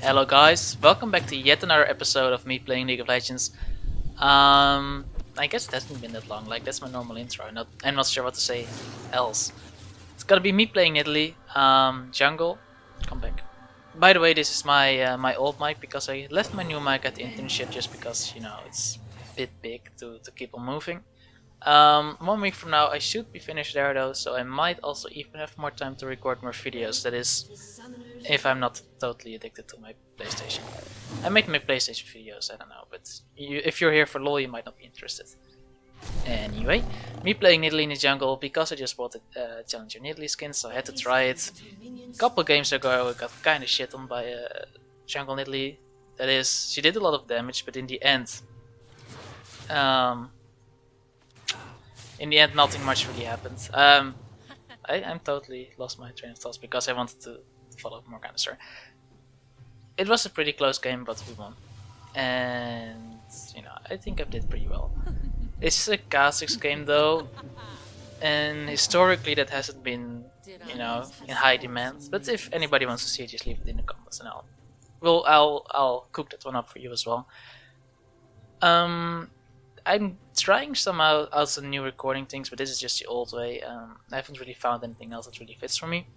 Hello guys, welcome back to yet another episode of me playing League of Legends. I guess it hasn't been that long, like that's my normal intro, I'm not sure what to say else. It's gonna be me playing Nidalee, jungle, come back. By the way, this is my old mic because I left my new mic at the internship just because, it's a bit big to keep on moving. 1 week from now I should be finished there though, so I might also even have more time to record more videos, that is if I'm not totally addicted to my PlayStation. I make my PlayStation videos, I don't know, but if you're here for LoL you might not be interested. Anyway, me playing Nidalee in the jungle because I just bought the Challenger Nidalee skin, so I had to try it. A couple games ago I got kinda shit on by jungle Nidalee. That is, she did a lot of damage, but in the end nothing much really happened. I'm totally lost my train of thoughts because I wanted to follow Morgana's story. It was a pretty close game, but we won. And, I think I did pretty well. It's a Kha'Zix game though, and historically that hasn't been, in high demand. But if anybody wants to see it, just leave it in the comments and I'll cook that one up for you as well. I'm trying some out some new recording things, but this is just the old way. I haven't really found anything else that really fits for me.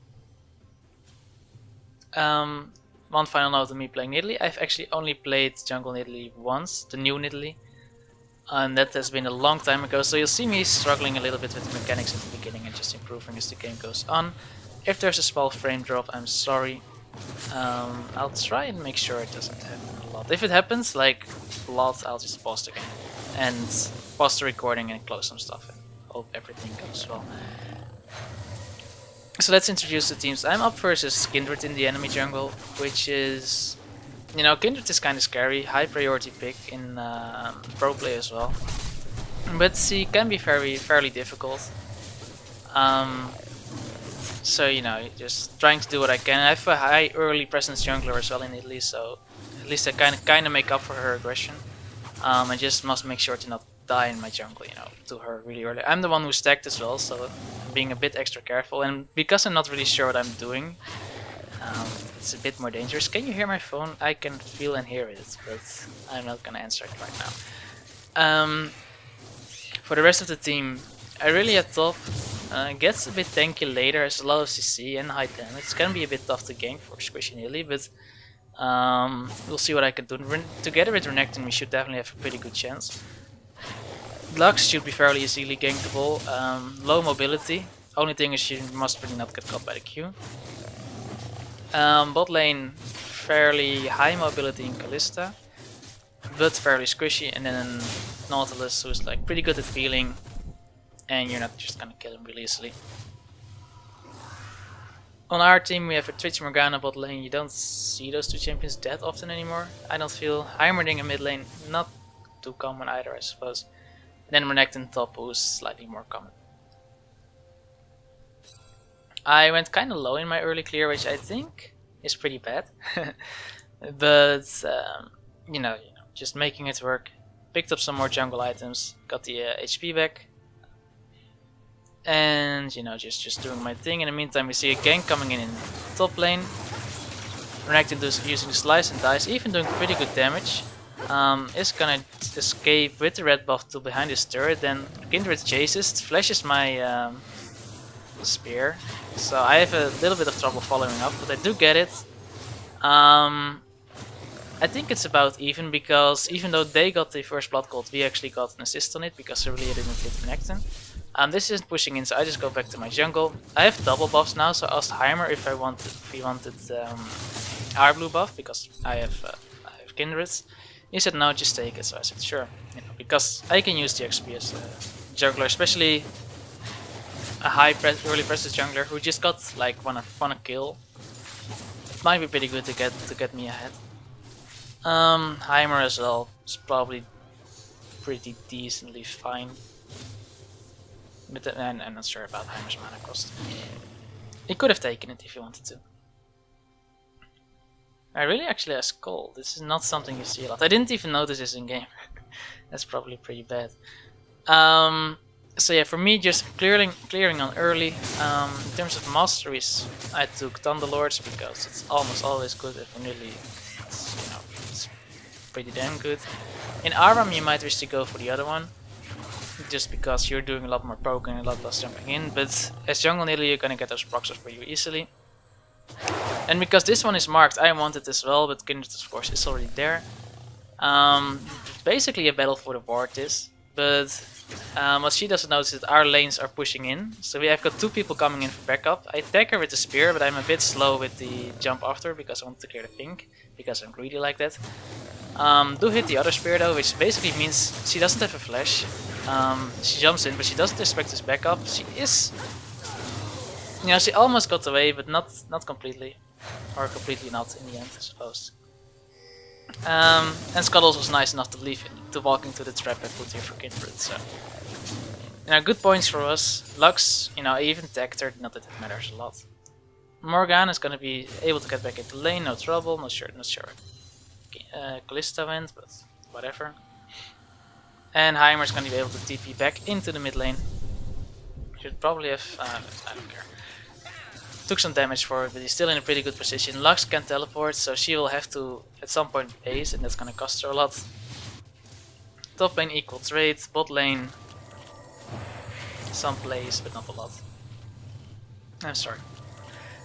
One final note on me playing Nidalee. I've actually only played Jungle Nidalee once, the new Nidalee, and that has been a long time ago, so you'll see me struggling a little bit with the mechanics at the beginning and just improving as the game goes on. If there's a small frame drop, I'm sorry. I'll try and make sure it doesn't happen a lot. If it happens, like a lot, I'll just pause the game and pause the recording and close some stuff and hope everything goes well. So let's introduce the teams. I'm up versus Kindred in the enemy jungle, which is, Kindred is kind of scary, high priority pick in pro play as well, but she can be fairly difficult. So just trying to do what I can. I have a high early presence jungler as well in Italy, so at least I kind of make up for her aggression. I just must make sure to not die in my jungle, to her really early. I'm the one who stacked as well, so I'm being a bit extra careful, and because I'm not really sure what I'm doing, it's a bit more dangerous. Can you hear my phone? I can feel and hear it, but I'm not gonna answer it right now. For the rest of the team, I really at top gets a bit tanky later, has a lot of CC and high damage. It's gonna be a bit tough to gank for Squishy Nidalee, but we'll see what I can do. Together with Renekton we should definitely have a pretty good chance. Lux should be fairly easily gankable. Low mobility. Only thing is she must really not get caught by the Q. Bot lane, fairly high mobility in Kalista, but fairly squishy, and then Nautilus, who's like pretty good at healing, and you're not just gonna kill him really easily. On our team we have a Twitch Morgana bot lane. You don't see those two champions that often anymore, I don't feel. Heimerdinger in mid lane, not too common either, I suppose. And then Renekton top, who's slightly more common. I went kind of low in my early clear, which I think is pretty bad. But, just making it work. Picked up some more jungle items, got the HP back. And, just doing my thing. In the meantime, we see a gank coming in top lane. Renekton using the slice and dice, even doing pretty good damage. Is gonna escape with the red buff to behind his turret, then Kindred chases, flashes my spear, so I have a little bit of trouble following up, but I do get it. I think it's about even, because even though they got the first blood gold, we actually got an assist on it because I really didn't hit Renekton. This isn't pushing in, so I just go back to my jungle. I have double buffs now, so I asked Heimer if he wanted our blue buff because I have Kindred. He said no, just take it, so I said sure, because I can use the XP as a jungler, especially a early presence jungler who just got like wanna kill. It might be pretty good to get me ahead. Heimer as well is probably pretty decently fine, but I'm not sure about Heimer's mana cost. He could have taken it if he wanted to. I really actually have Skull. This is not something you see a lot. I didn't even notice this in game. That's probably pretty bad. So yeah, for me, just clearing on early. In terms of masteries, I took Thunderlords because it's almost always good if you really pretty damn good. In Aram you might wish to go for the other one, just because you're doing a lot more poking and a lot less jumping in, but as jungle Nidalee you're gonna get those procs for you easily. And because this one is marked, I want it as well, but Kindred of course is already there. It's basically a battle for the ward this, but what she doesn't notice is that our lanes are pushing in, so we have got 2 people coming in for backup. I attack her with the spear, but I'm a bit slow with the jump after because I want to clear the pink, because I'm greedy like that. Do hit the other spear though, which basically means she doesn't have a flash. She jumps in, but she doesn't expect this backup. She is, you know, she almost got away, but not completely, or completely not in the end, I suppose. And Scuttles was nice enough to walk into the trap I put here for Kindred, so. You know, good points for us. Lux, you know, I even tagged her, not that it matters a lot. Morgana is gonna be able to get back into lane, no trouble, not sure. Kalista went, but whatever. And Heimer is gonna be able to TP back into the mid lane. Should probably have, I don't care. Took some damage for it, but he's still in a pretty good position. Lux can teleport, so she will have to at some point base, and that's gonna cost her a lot. Top lane equal trade, bot lane some plays, but not a lot. I'm sorry.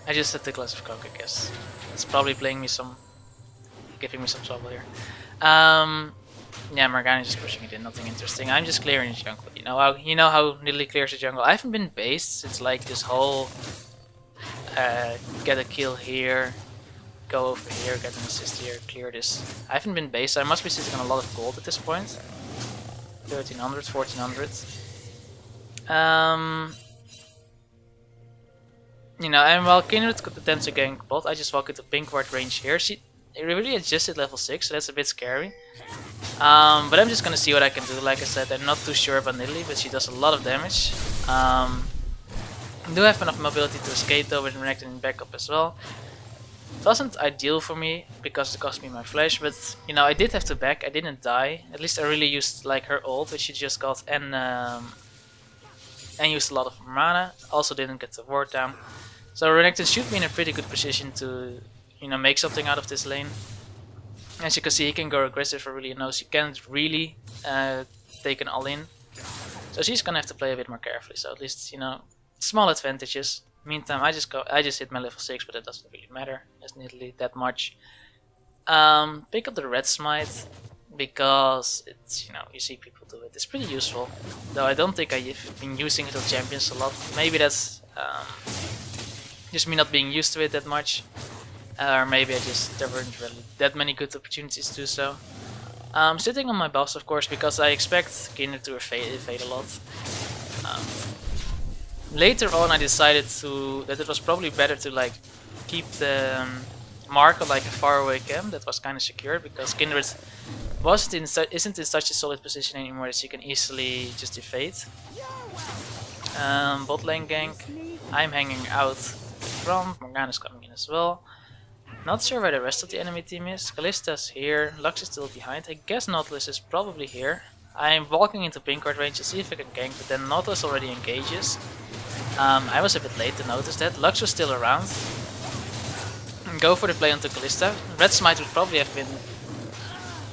I just had the glass of coke, I guess. It's probably giving me some trouble here. Yeah, Morgana is just pushing it in, nothing interesting. I'm just clearing the jungle. You know how Nidalee clears the jungle. I haven't been based since like this whole get a kill here, go over here, get an assist here, clear this. I haven't been based, so I must be sitting on a lot of gold at this point. 1300, 1400. You know, and while Kindred could attempt to gank bot, I just walk into pink ward range here. She really adjusted level 6, so that's a bit scary. But I'm just gonna see what I can do. Like I said, I'm not too sure about Nidalee, but she does a lot of damage. I do have enough mobility to escape though with Renekton in backup as well. It wasn't ideal for me because it cost me my flash, but you know, I did have to back, I didn't die. At least I really used like her ult, which she just got, and used a lot of mana. Also didn't get the ward down. So Renekton should be in a pretty good position to, you know, make something out of this lane. As you can see, he can go aggressive for really knows. He can't really take an all-in. So she's gonna have to play a bit more carefully. So at least, you know, small advantages. Meantime, I just hit my level 6, but it doesn't really matter as Nidalee that much. Pick up the red smite because it's, you know, you see people do it. It's pretty useful, though I don't think I've been using it on champions a lot. Maybe that's just me not being used to it that much, or maybe there weren't really that many good opportunities to do so. Sitting on my buffs, of course, because I expect Kindred to evade a lot. Later on, I decided that it was probably better to like keep the mark of like a faraway camp that was kind of secure, because Kindred isn't in such a solid position anymore that she can easily just evade. Bot lane gank. I'm hanging out from. Morgana's coming in as well. Not sure where the rest of the enemy team is. Kalista's here. Lux is still behind. I guess Nautilus is probably here. I'm walking into pink ward range to see if I can gank, but then Nautilus already engages. I was a bit late to notice that. Lux was still around. Go for the play onto Kalista. Red Smite would probably have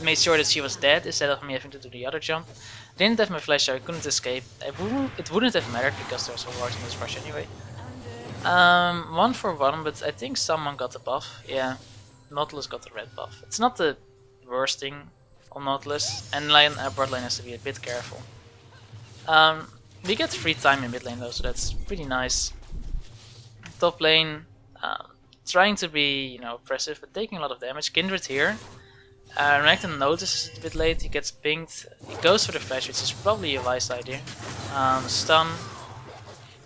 made sure that she was dead instead of me having to do the other jump. Didn't have my flash, so I couldn't escape. It wouldn't have mattered because there's a ward in this rush anyway. 1 for 1, but I think someone got the buff. Yeah, Nautilus got the red buff. It's not the worst thing on Nautilus, and bot lane has to be a bit careful. We get free time in mid lane though, so that's pretty nice. Top lane, trying to be, you know, oppressive, but taking a lot of damage. Kindred here. Renekton notices it a bit late, he gets pinged. He goes for the flash, which is probably a wise idea. Stun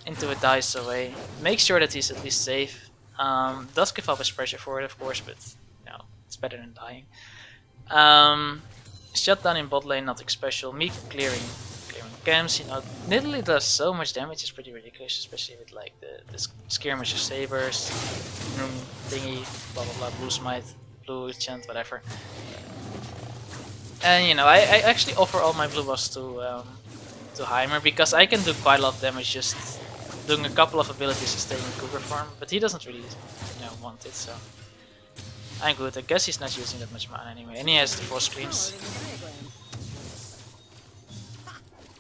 into a dice away. Make sure that he's at least safe. Does give up his pressure for it, of course, but you know, it's better than dying. Shutdown in bot lane, nothing special. Me clearing camps, you know. Nidalee does so much damage, it's pretty ridiculous, especially with like the skirmisher sabers, thingy, blah blah blah, blue smite, blue enchant, whatever. And you know, I actually offer all my blue buffs to Heimer because I can do quite a lot of damage just doing a couple of abilities and staying in Cougar form, but he doesn't really, you know, want it, so. I'm good. I guess he's not using that much mana anyway. And he has the 4 screens.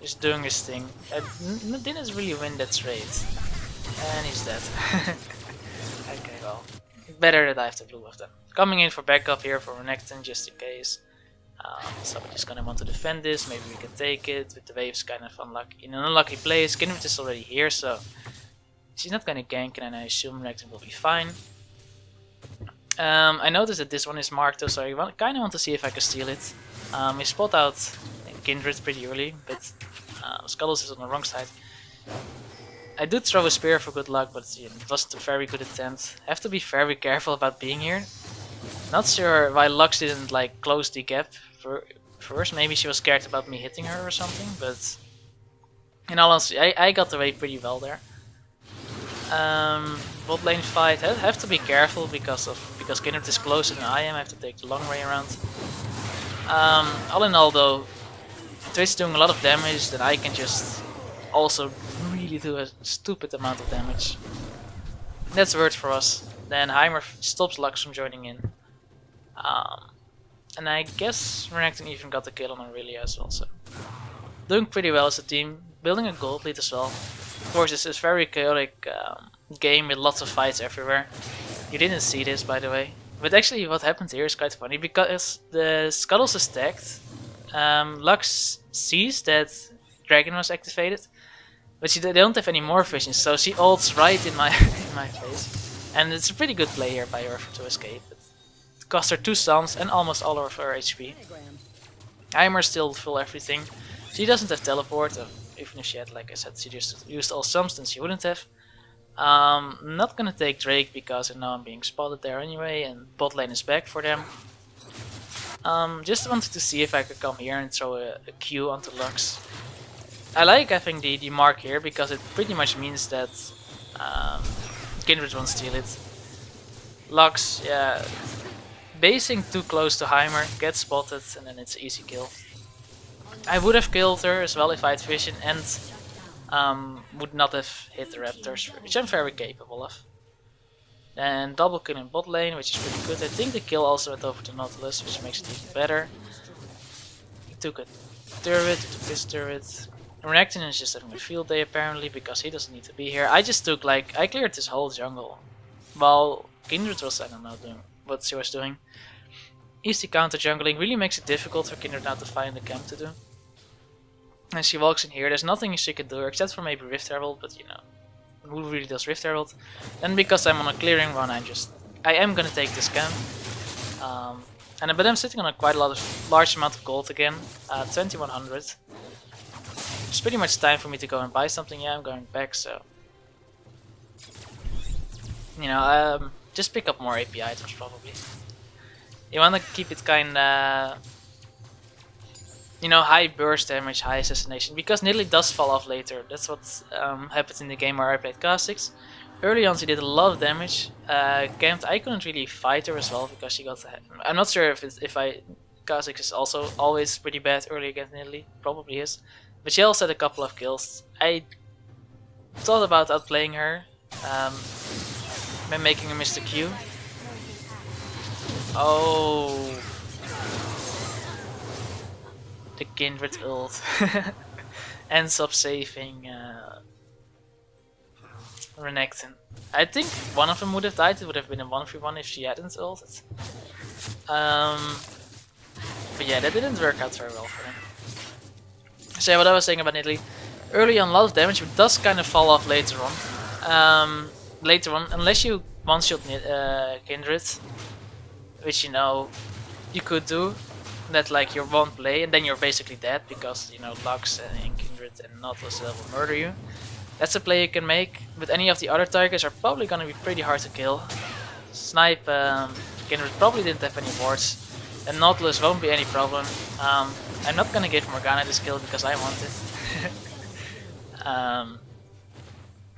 Just doing his thing. I didn't really win that trade. And he's dead. Okay, well. Better that I have the blue of them. Coming in for backup here for Renekton just in case. Somebody's gonna want to defend this. Maybe we can take it. With the waves kind of unlucky. In an unlucky place. Kindred is already here, so she's not gonna gank, and I assume Renekton will be fine. I noticed that this one is marked though, so I kind of want to see if I can steal it. We spot out Kindred pretty early, but Scuttles is on the wrong side. I did throw a spear for good luck, but it wasn't a very good attempt. Have to be very careful about being here. Not sure why Lux didn't like close the gap first. Maybe she was scared about me hitting her or something, but in all honesty, I got away pretty well there. Bot lane fight, have to be careful because Kindred is closer than I am. I have to take the long way around. All in all though, Twitch doing a lot of damage, then I can just also really do a stupid amount of damage. That's worth for us. Then Heimer stops Lux from joining in. And I guess Renekton even got the kill on Aurelia as well, so doing pretty well as a team, building a gold lead as well. Of course, this is very chaotic game with lots of fights everywhere. You didn't see this, by the way. But actually what happened here is quite funny, because the Scuttles is tagged. Lux sees that Dragon was activated, but they don't have any more vision, so she ults right in my in my face. And it's a pretty good play here by her to escape. It cost her 2 stuns and almost all of her HP. Heimer still full everything. She doesn't have teleport, even if she had, like I said, she just used all stuns, then she wouldn't have. Not gonna take Drake because I know I'm being spotted there anyway, and bot lane is back for them. Just wanted to see if I could come here and throw a Q onto Lux. I like having the mark here because it pretty much means that Kindred won't steal it. Lux, yeah, basing too close to Heimer, gets spotted, and then it's an easy kill. I would have killed her as well if I had vision and would not have hit the raptors, which I'm very capable of. Then double kill in bot lane, which is pretty good. I think the kill also went over to Nautilus, which makes it even better. He took a turret, he took this turret. Renekton is just having a field day apparently, because he doesn't need to be here. I just took, like, I cleared this whole jungle. While Kindred was, I don't know, doing what she was doing. Easy counter jungling really makes it difficult for Kindred now to find the camp to do. And she walks in here, there's nothing she can do except for maybe Rift Herald, but you know, who really does Rift Herald? And because I'm on a clearing run, I am gonna take this camp. But I'm sitting on a quite large amount of gold again, 2100. It's pretty much time for me to go and buy something. Yeah, I'm going back, so you know, just pick up more AP items probably. You wanna keep it kinda, you know, high burst damage, high assassination, because Nidalee does fall off later. That's what happened in the game where I played Kha'Zix. Early on she did a lot of damage. Camped, I couldn't really fight her as well because she got. I'm not sure if Kha'Zix is also always pretty bad early against Nidalee. Probably is, but she also had a couple of kills. I thought about outplaying her by making a Mr. Q. Oh. The Kindred ult ends up saving Renekton. I think one of them would have died. It would have been a 1v1 if she hadn't ulted. But yeah, that didn't work out very well for him. So yeah, what I was saying about Nidalee, early on a lot of damage, but does kind of fall off later on. Unless you one-shot Kindred, which you know you could do. That like your one play and then you're basically dead because you know Lux and Kindred and Nautilus will murder you. That's a play you can make, but any of the other targets are probably gonna be pretty hard to kill. Snipe Kindred probably didn't have any wards, and Nautilus won't be any problem. I'm not gonna give Morgana this kill because I want it.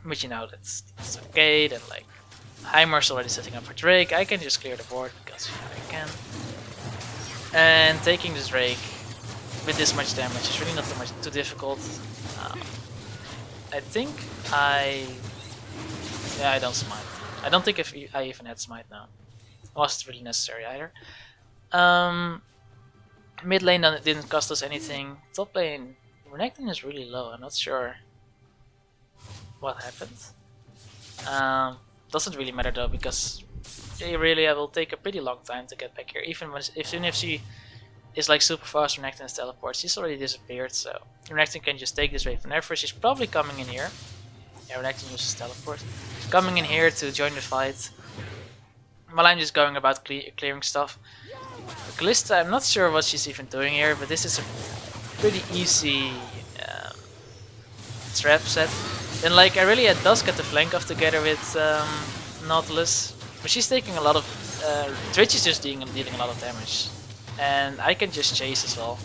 But you know that's okay. Then like Heimer's already setting up for Drake. I can just clear the board because you know, I can. And taking this Drake with this much damage is really not too difficult. I think I don't smite. I don't think if I even had smite now. Wasn't really necessary either. Um, Mid lane didn't cost us anything. Top lane, Renekton is really low. I'm not sure what happened. Doesn't really matter though, because really I will take a pretty long time to get back here. Even if she is like super fast, Renekton's teleport, she's already disappeared. So Renekton can just take this wave whenever. She's probably coming in here. Yeah, Renekton uses teleport. She's coming in here to join the fight. While I'm just going about clearing stuff. Kalista, I'm not sure what she's even doing here, but this is a pretty easy trap set. Then like Irelia does get the flank off together with Nautilus, but she's taking a lot of... Twitch is just dealing a lot of damage. And I can just chase as well.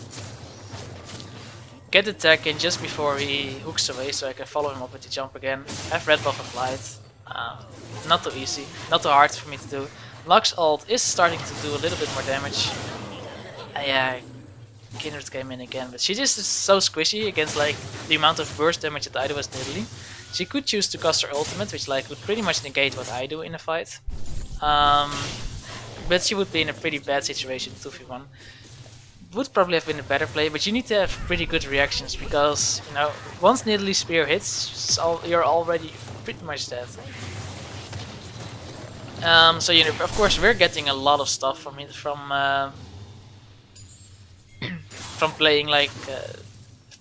Get the tag in just before he hooks away so I can follow him up with the jump again. Have red buff applied. Not too easy, not too hard for me to do. Lux ult is starting to do a little bit more damage. Yeah, Kindred came in again, but she just is so squishy against like the amount of burst damage that I do as Nidalee. She could choose to cast her ultimate, which like would pretty much negate what I do in a fight. But she would be in a pretty bad situation 2v1. Would probably have been a better play, but you need to have pretty good reactions because, you know, once Nidalee's spear hits, you're already pretty much dead. So you know, of course, we're getting a lot of stuff from from playing like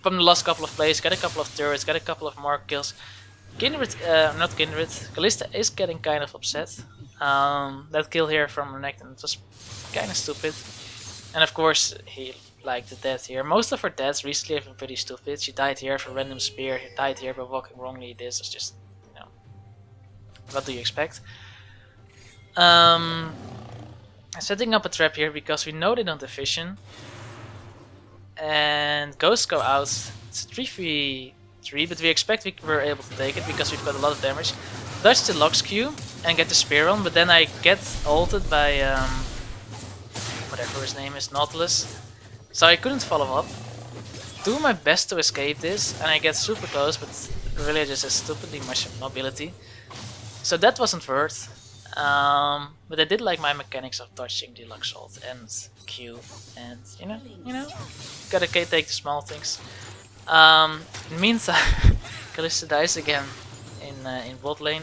from the last couple of plays. Got a couple of turrets, got a couple of more kills. Kindred, not Kindred, Kalista is getting kind of upset. That kill here from Renekton was kind of stupid. And of course, he liked the death here. Most of her deaths recently have been pretty stupid. She died here for a random spear, she died here by walking wrongly. This is just, you know, what do you expect? Setting up a trap here because we know they don't have vision. And ghosts go out. It's a 3v3, but we expect we're able to take it because we've got a lot of damage. Dodge the Lux Q and get the spear on, but then I get ulted by whatever his name is, Nautilus. So I couldn't follow up. Do my best to escape this, and I get super close, but really just has stupidly much mobility. So that wasn't worth. But I did like my mechanics of dodging the Lux ult and Q, and you know, gotta take the small things. In the meantime, Kalista dies again in bot lane.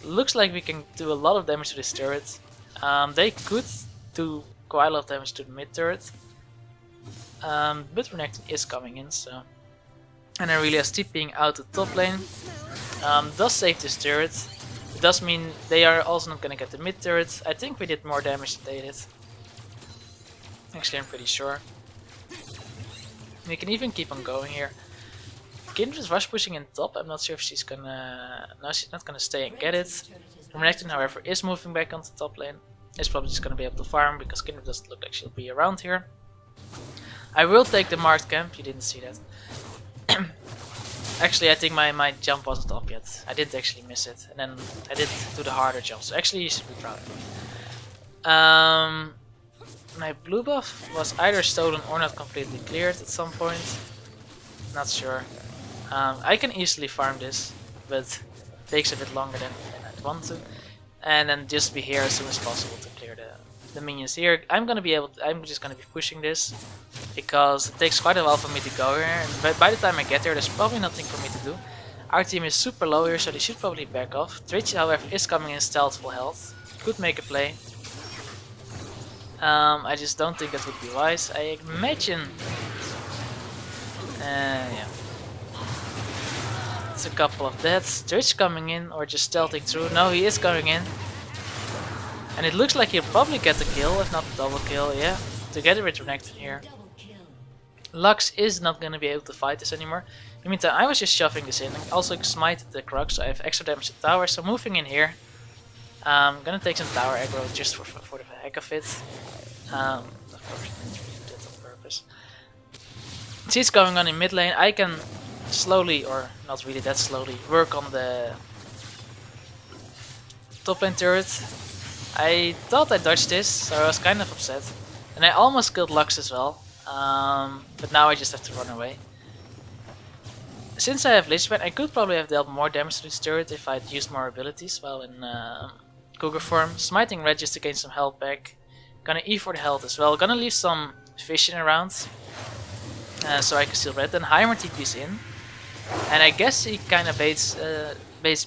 Looks like we can do a lot of damage to this turret. They could do quite a lot of damage to the mid turret, but Renekton is coming in, so. And Irelia is TPing out the top lane. Does save this turret. It does mean they are also not gonna get the mid turret. I think we did more damage than they did. Actually, I'm pretty sure. We can even keep on going here. Kindred rush pushing in top. I'm not sure if she's gonna... No, she's not gonna stay and get it. Renekton, however, is moving back onto top lane. Is probably just gonna be able to farm because Kindred doesn't look like she'll be around here. I will take the marked camp. You didn't see that. Actually, I think my jump wasn't up yet. I didn't actually miss it, and then I did do the harder jump. So actually, you should be proud of me. My blue buff was either stolen or not completely cleared at some point. Not sure. I can easily farm this, but it takes a bit longer than I'd want to. And then just be here as soon as possible to clear the minions here. I'm just gonna be pushing this because it takes quite a while for me to go here, and by the time I get there, there's probably nothing for me to do. Our team is super low here, so they should probably back off. Twitch, however, is coming in stealth full health. Could make a play. I just don't think that would be wise. I imagine... yeah. It's a couple of deaths. Twitch coming in, or just stealthing through. No, he is going in. And it looks like he'll probably get the kill, if not the double kill, yeah. Together with Renekton here. Lux is not going to be able to fight this anymore. In the meantime, I was just shoving this in. I also smited the Crux, so I have extra damage to tower. So moving in here. I'm gonna take some tower aggro just for the heck of it. Of course, I did it on purpose. See what's going on in mid lane. I can slowly, or not really that slowly, work on the top lane turret. I thought I dodged this, so I was kind of upset. And I almost killed Lux as well. But now I just have to run away. Since I have Lichbane, I could probably have dealt more damage to this turret if I'd used more abilities while Cougar form. Smiting red just to gain some health back. Gonna E for the health as well. Gonna leave some vision around. So I can steal red. Then Heimer TP's in. And I guess he kinda baits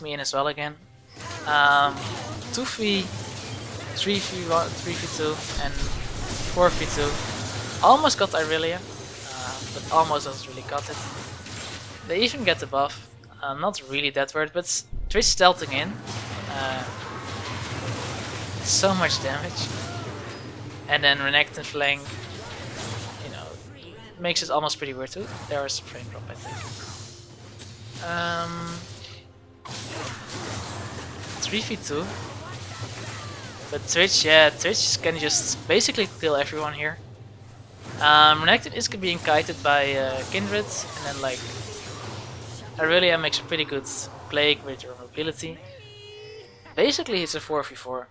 me in as well again. 2v, 3v1, 3v2 and 4v2. Almost got Irelia, but almost doesn't really got it. They even get the buff. Not really that worth, but Twitch stealthing in. So much damage. And then Renekton flank, you know, makes it almost pretty weird too. There is a frame drop, I think. 3v2. But Twitch, yeah, Twitch can just basically kill everyone here. Renekton is being kited by Kindred, and then like Irelia makes a pretty good plague with her mobility. Basically it's a 4v4.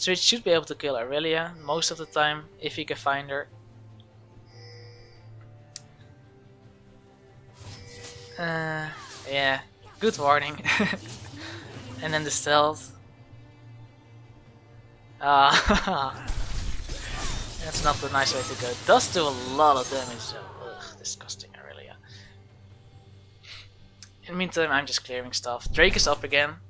Twitch should be able to kill Irelia most of the time if he can find her. Yeah, good warning. And then the stealth. That's not the nice way to go. It does do a lot of damage though. Ugh, disgusting Irelia. In the meantime, I'm just clearing stuff. Drake is up again.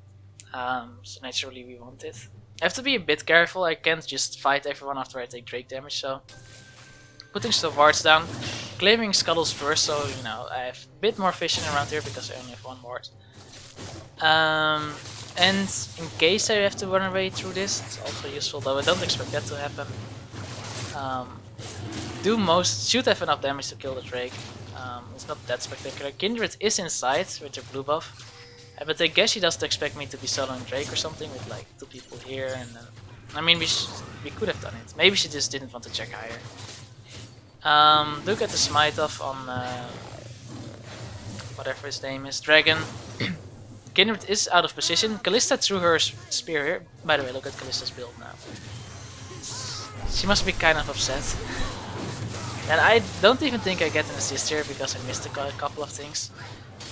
So naturally we want it. I have to be a bit careful. I can't just fight everyone after I take Drake damage, so putting some wards down, claiming scuttles first, so you know I have a bit more vision around here because I only have one ward. And in case I have to run away through this, it's also useful, though I don't expect that to happen. Should have enough damage to kill the Drake. It's not that spectacular. Kindred is inside with her blue buff. But I guess she doesn't expect me to be soloing Drake or something with like 2 people here, and I mean we could have done it. Maybe she just didn't want to check higher. Do get the smite off on whatever his name is, Dragon. Kindred is out of position. Kalista threw her spear here. By the way, look at Kalista's build now. She must be kind of upset. And I don't even think I get an assist here because I missed a couple of things.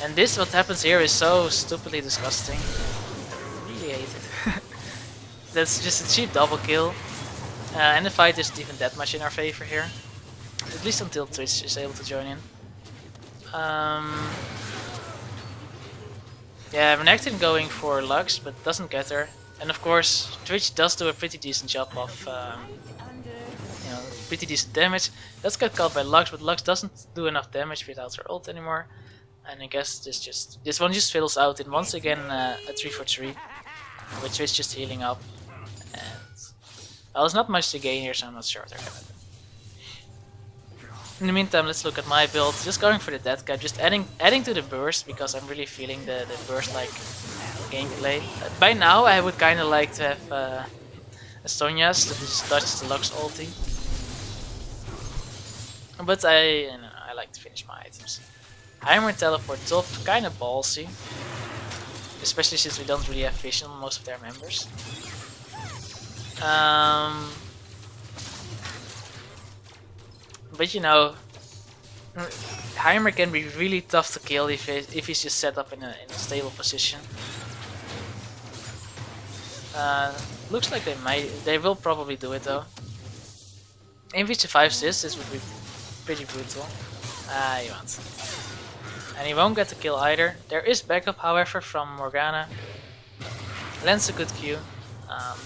And this, what happens here, is so stupidly disgusting. I really hate it. That's just a cheap double kill. And the fight isn't even that much in our favor here. At least until Twitch is able to join in. Yeah, Renekton going for Lux, but doesn't get her. And of course, Twitch does do a pretty decent job of, you know, pretty decent damage. Does get caught by Lux, but Lux doesn't do enough damage without her ult anymore. And I guess this one just fiddles out in once again a 3-for-3, with Twitch just healing up. And well, there's not much to gain here, so I'm not sure what they're gonna do. In the meantime, let's look at my build. Just going for the death cap, just adding to the burst because I'm really feeling the burst-like gameplay. By now, I would kind of like to have a Sonya's that just touches the Lux ulti, but I like to finish my items. Heimer teleport top, kind of ballsy, especially since we don't really have vision on most of their members. But you know, Heimer can be really tough to kill if he's just set up in a stable position. Looks like they will probably do it though. If he survives this would be pretty brutal. He won't. And he won't get the kill either. There is backup however from Morgana. Lands a good Q.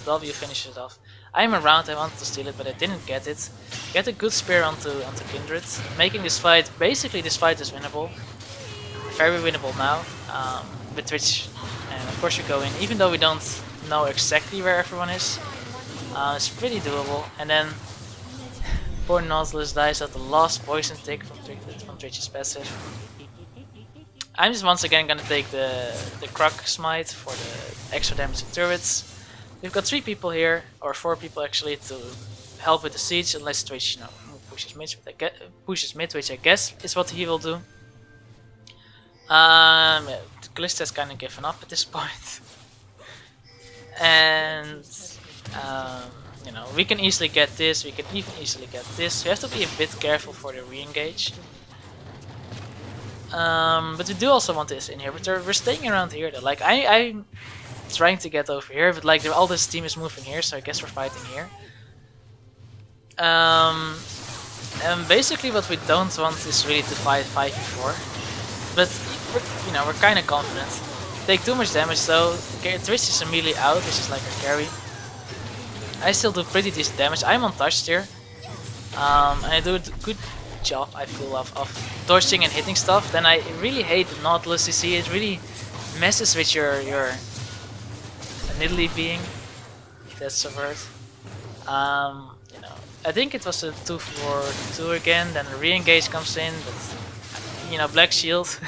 W finishes it off. I'm around, I wanted to steal it, but I didn't get it. Get a good spear onto Kindred, making this fight, basically this fight is winnable. Very winnable now, with Twitch. And of course we go in, even though we don't know exactly where everyone is. It's pretty doable. And then poor Nautilus dies at the last poison tick from Twitch's passive. I'm just once again gonna take the Kruk smite for the extra damage to turrets. We've got 3 people here, or 4 people actually, to help with the siege, unless Twitch, you know, pushes mid, which I guess is what he will do. Kalista has kind of given up at this point. And you know, we can easily get this, we can even easily get this. We have to be a bit careful for the re-engage. But we do also want this inhibitor. We're staying around here though. Like I trying to get over here, but like all this team is moving here, so I guess we're fighting here. And basically what we don't want is really to fight 5v4, but we're kind of confident. Take too much damage though. Trish is immediately out, which is like a carry. I still do pretty decent damage. I'm untouched here, and I do a good job, I feel, of dodging and hitting stuff. Then I really hate the Nautilus. You see, it really messes with your Nidalee being. If that's a word. I think it was a 2-4-2 again. Then a re-engage comes in, but Black Shield.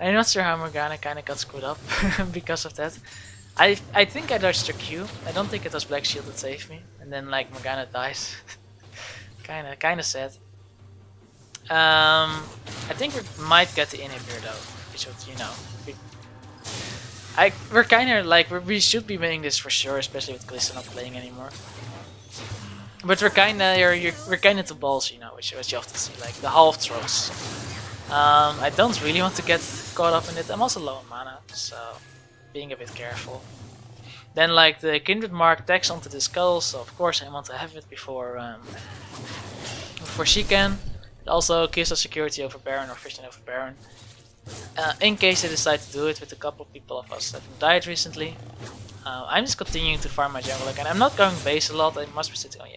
I'm not sure how Morgana kind of got screwed up because of that. I think I dodged her Q. I don't think it was Black Shield that saved me. And then like Morgana dies. kinda sad. I think we might get the inhibitor though, which would we're kinda like we should be winning this for sure, especially with Calista not playing anymore. But we're kinda too balls, which you often see, like the half throws. I don't really want to get caught up in it. I'm also low on mana, so being a bit careful. Then like the Kindred mark tags onto the skull, so of course I want to have it before she can. It also gives us security over Baron or vision over Baron. In case they decide to do it, with a couple of people of us that have died recently. I'm just continuing to farm my jungle again. I'm not going base a lot. I must be sitting on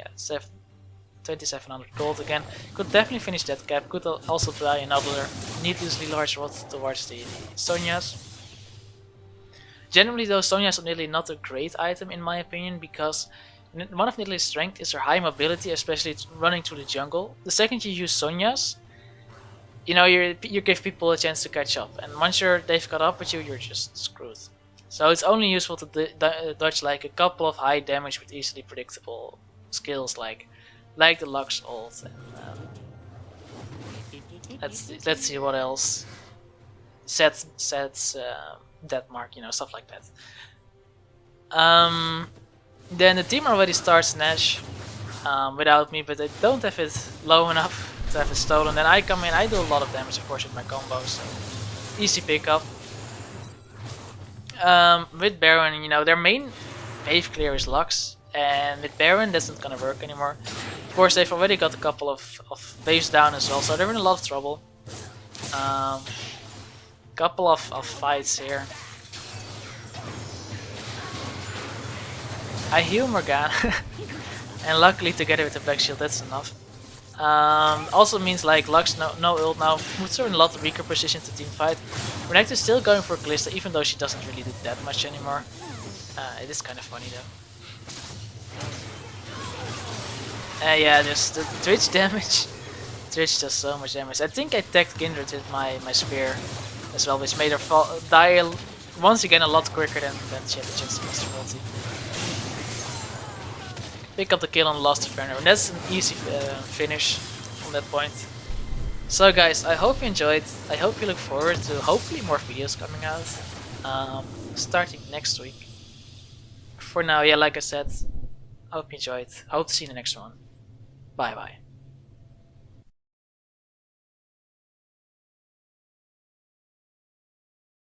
2700 gold again. Could definitely finish that cap. Could also buy another needlessly large rod towards the Sonias. Generally though, Sonias are nearly not a great item in my opinion, because one of Nidalee's strength is her high mobility, especially running through the jungle. The second you use Sonias, you give people a chance to catch up, and once they've caught up with you, you're just screwed. So it's only useful to dodge like a couple of high damage with easily predictable skills like the Lux ult. And, let's see what else. Sets death mark, stuff like that. Then the team already starts Nash without me, but they don't have it low enough to have it stolen. Then I come in, I do a lot of damage of course with my combos, so easy pickup. With Baron, their main wave clear is Lux, and with Baron that's not gonna work anymore. Of course they've already got a couple of waves down as well, so they're in a lot of trouble. Couple of fights here. I heal Morgana, and luckily together with the Black Shield that's enough. Also means like Lux no ult now puts her in a lot weaker position to team fight. Renekton is still going for Calista even though she doesn't really do that much anymore. It is kind of funny though. Yeah, just the Twitch damage. Twitch does so much damage. I think I tagged Kindred with my spear as well, which made her die once again a lot quicker than she had the chance to cast her ulti. Pick up the kill on the last Inferno, and that's an easy finish from that point. So guys, I hope you enjoyed. I hope you look forward to hopefully more videos coming out starting next week. For now, yeah, like I said, hope you enjoyed. Hope to see you in the next one. Bye bye.